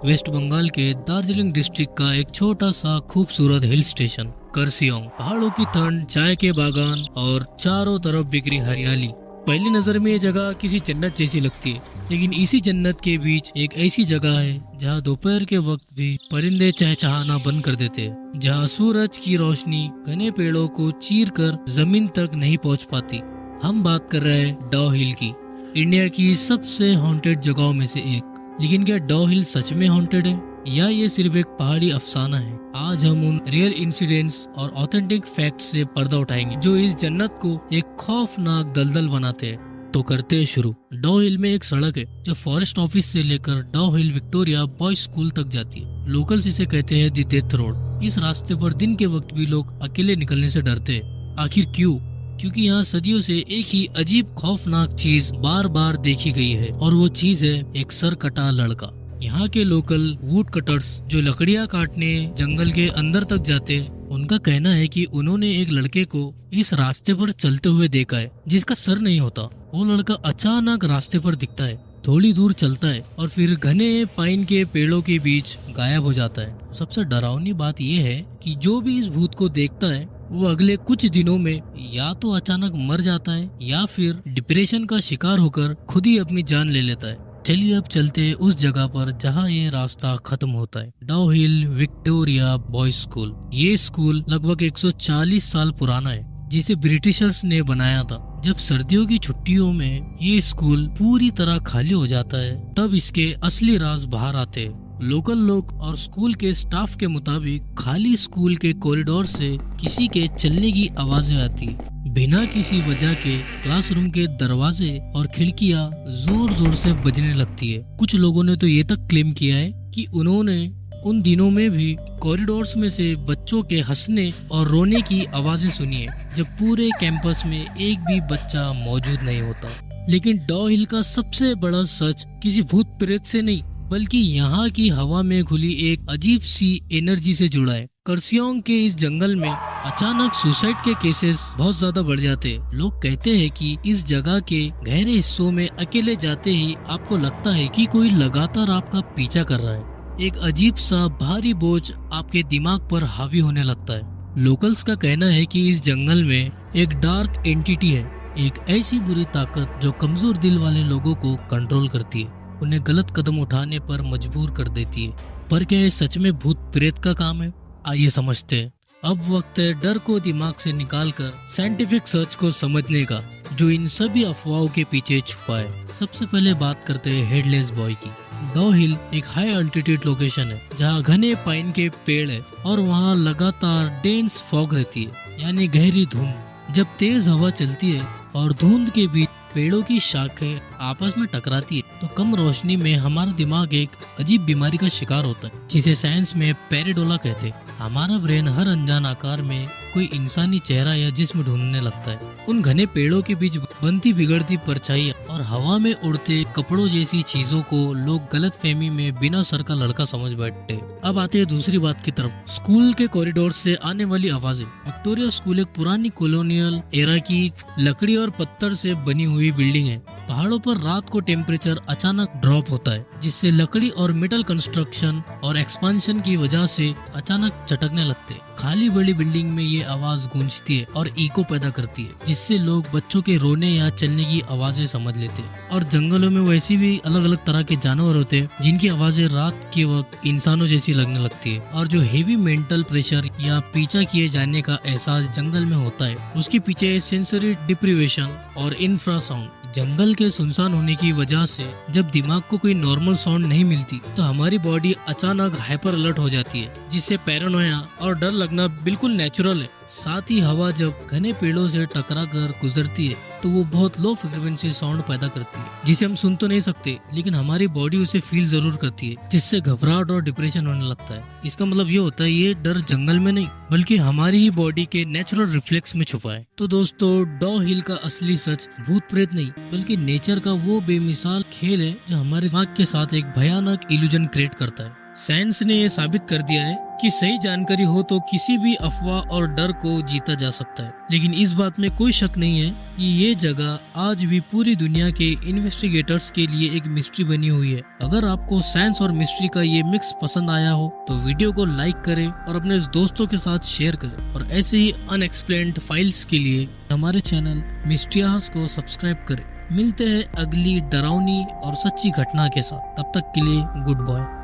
Waste Bengal के Darjeeling district का एक छोटा सा खूबसूरत हिल स्टेशन करसियोंग। पहाड़ों की ठंड, चाय के बागान और चारों तरफ बिखरी हरियाली। पहली नजर में ये जगह किसी जन्नत जैसी लगती है, लेकिन इसी जन्नत के बीच एक ऐसी जगह है जहाँ दोपहर के वक्त भी परिंदे चहचहाना बंद कर देते हैं, जहाँ सूरज की रोशनी घने पेड़ों को चीर कर जमीन तक नहीं पहुँच पाती। हम बात कर रहे हैं डॉ हिल की, इंडिया की सबसे हॉन्टेड जगहों में से एक। लेकिन क्या डॉ हिल सच में हॉन्टेड है या ये सिर्फ एक पहाड़ी अफसाना है? आज हम उन रियल इंसिडेंट्स और ऑथेंटिक फैक्ट्स से पर्दा उठाएंगे जो इस जन्नत को एक खौफनाक दलदल बनाते हैं। तो करते हैं शुरू। डॉ हिल में एक सड़क है जो फॉरेस्ट ऑफिस से लेकर डॉ हिल विक्टोरिया बॉयज स्कूल तक जाती है। लोकल्स इसे कहते हैं दी डेथ रोड। इस रास्ते पर दिन के वक्त भी लोग अकेले निकलने से डरते हैं। आखिर क्यों? क्योंकि यहाँ सदियों से एक ही अजीब खौफनाक चीज बार बार देखी गई है, और वो चीज है एक सर कटा लड़का। यहाँ के लोकल वुड कटर्स जो लकड़ियाँ काटने जंगल के अंदर तक जाते, उनका कहना है कि उन्होंने एक लड़के को इस रास्ते पर चलते हुए देखा है जिसका सर नहीं होता। वो लड़का अचानक रास्ते पर दिखता है, थोड़ी दूर चलता है और फिर घने पाइन के पेड़ों के बीच गायब हो जाता है। सबसे डरावनी बात यह है कि जो भी इस भूत को देखता है वो अगले कुछ दिनों में या तो अचानक मर जाता है या फिर डिप्रेशन का शिकार होकर खुद ही अपनी जान ले लेता है। चलिए अब चलते हैं उस जगह पर जहाँ ये रास्ता खत्म होता है, डॉ हिल विक्टोरिया बॉयज स्कूल। ये स्कूल लगभग 140 साल पुराना है, जिसे ब्रिटिशर्स ने बनाया था। जब सर्दियों की छुट्टियों में ये स्कूल पूरी तरह खाली हो जाता है, तब इसके असली राज बाहर आते हैं। लोकल लोग और स्कूल के स्टाफ के मुताबिक खाली स्कूल के कॉरिडोर से किसी के चलने की आवाजें आती है। बिना किसी वजह के क्लासरूम के दरवाजे और खिड़कियां जोर जोर से बजने लगती है। कुछ लोगों ने तो ये तक क्लेम किया है कि उन्होंने उन दिनों में भी कॉरिडोर्स में से बच्चों के हंसने और रोने की आवाजें सुनी है, जब पूरे कैंपस में एक भी बच्चा मौजूद नहीं होता। लेकिन डॉ हिल का सबसे बड़ा सच किसी भूत प्रेत से नहीं, बल्कि यहाँ की हवा में घुली एक अजीब सी एनर्जी से जुड़ा है। करसियोंग के इस जंगल में अचानक सुसाइड के केसेस बहुत ज्यादा बढ़ जाते हैं। लोग कहते हैं कि इस जगह के गहरे हिस्सों में अकेले जाते ही आपको लगता है कि कोई लगातार आपका पीछा कर रहा है। एक अजीब सा भारी बोझ आपके दिमाग पर हावी होने लगता है। लोकल्स का कहना है कि इस जंगल में एक डार्क एंटिटी है, एक ऐसी बुरी ताकत जो कमजोर दिल वाले लोगों को कंट्रोल करती है, उन्हें गलत कदम उठाने पर मजबूर कर देती है। पर क्या ये सच में भूत प्रेत का काम है? आइए समझते हैं। अब वक्त है डर को दिमाग से निकालकर साइंटिफिक सर्च को समझने का, जो इन सभी अफवाहों के पीछे छुपा है। सबसे पहले बात करते हैं हेडलेस बॉय की। डॉ हिल एक हाई अल्टीट्यूड लोकेशन है जहाँ घने पाइन के पेड़ है और वहाँ लगातार डेंस फॉग रहती है, यानी गहरी धुंध। जब तेज हवा चलती है और धुंध के बीच पेड़ों की शाखें आपस में टकराती है, तो कम रोशनी में हमारा दिमाग एक अजीब बीमारी का शिकार होता है, जिसे साइंस में पेरिडोला कहते हैं। हमारा ब्रेन हर अनजान आकार में कोई इंसानी चेहरा या जिस्म ढूंढने लगता है। उन घने पेड़ों के बीच बनती बिगड़ती परछाई और हवा में उड़ते कपड़ों जैसी चीजों को लोग गलतफहमी में बिना सर का लड़का समझ बैठते। अब आते हैं दूसरी बात की तरफ, स्कूल के कॉरिडोर से आने वाली आवाजें। विक्टोरिया स्कूल एक पुरानी कॉलोनियल एरा की लकड़ी और पत्थर से बनी हुई बिल्डिंग है। पहाड़ों पर रात को टेम्परेचर अचानक ड्रॉप होता है, जिससे लकड़ी और मेटल कंस्ट्रक्शन और एक्सपांशन की वजह से अचानक चटकने लगते हैं। खाली बड़ी बिल्डिंग में ये आवाज गूंजती है और इको पैदा करती है, जिससे लोग बच्चों के रोने या चलने की आवाजें समझ लेते हैं। और जंगलों में वैसे भी अलग अलग तरह के जानवर होते हैं जिनकी आवाजें रात के वक्त इंसानों जैसी लगने लगती है। और जो हेवी मेंटल प्रेशर या पीछा किए जाने का एहसास जंगल में होता है, उसके पीछे सेंसरी डिप्रीवेशन और इंफ्रासाउंड। जंगल के सुनसान होने की वजह से जब दिमाग को कोई नॉर्मल साउंड नहीं मिलती, तो हमारी बॉडी अचानक हाइपर अलर्ट हो जाती है, जिससे पैरानोया और डर लगना बिल्कुल नेचुरल है। साथ ही हवा जब घने पेड़ों से टकरा कर गुजरती है, तो वो बहुत लो फ्रिक्वेंसी साउंड पैदा करती है, जिसे हम सुन तो नहीं सकते, लेकिन हमारी बॉडी उसे फील जरूर करती है, जिससे घबराहट और डिप्रेशन होने लगता है। इसका मतलब ये होता है ये डर जंगल में नहीं, बल्कि हमारी ही बॉडी के नेचुरल रिफ्लेक्स में छुपा है। तो दोस्तों, डॉ हिल का असली सच भूत प्रेत नहीं, बल्कि नेचर का वो बेमिसाल खेल है जो हमारे दिमाग के साथ एक भयानक इल्यूजन क्रिएट करता है। साइंस ने ये साबित कर दिया है कि सही जानकारी हो तो किसी भी अफवाह और डर को जीता जा सकता है। लेकिन इस बात में कोई शक नहीं है कि ये जगह आज भी पूरी दुनिया के इन्वेस्टिगेटर्स के लिए एक मिस्ट्री बनी हुई है। अगर आपको साइंस और मिस्ट्री का ये मिक्स पसंद आया हो तो वीडियो को लाइक करें और अपने दोस्तों के साथ शेयर करें, और ऐसे ही अनएक्सप्लेन्ड फाइल्स के लिए हमारे चैनल मिस्ट्रियास को सब्सक्राइब करें। मिलते हैं अगली डरावनी और सच्ची घटना के साथ, तब तक के लिए गुड बाय।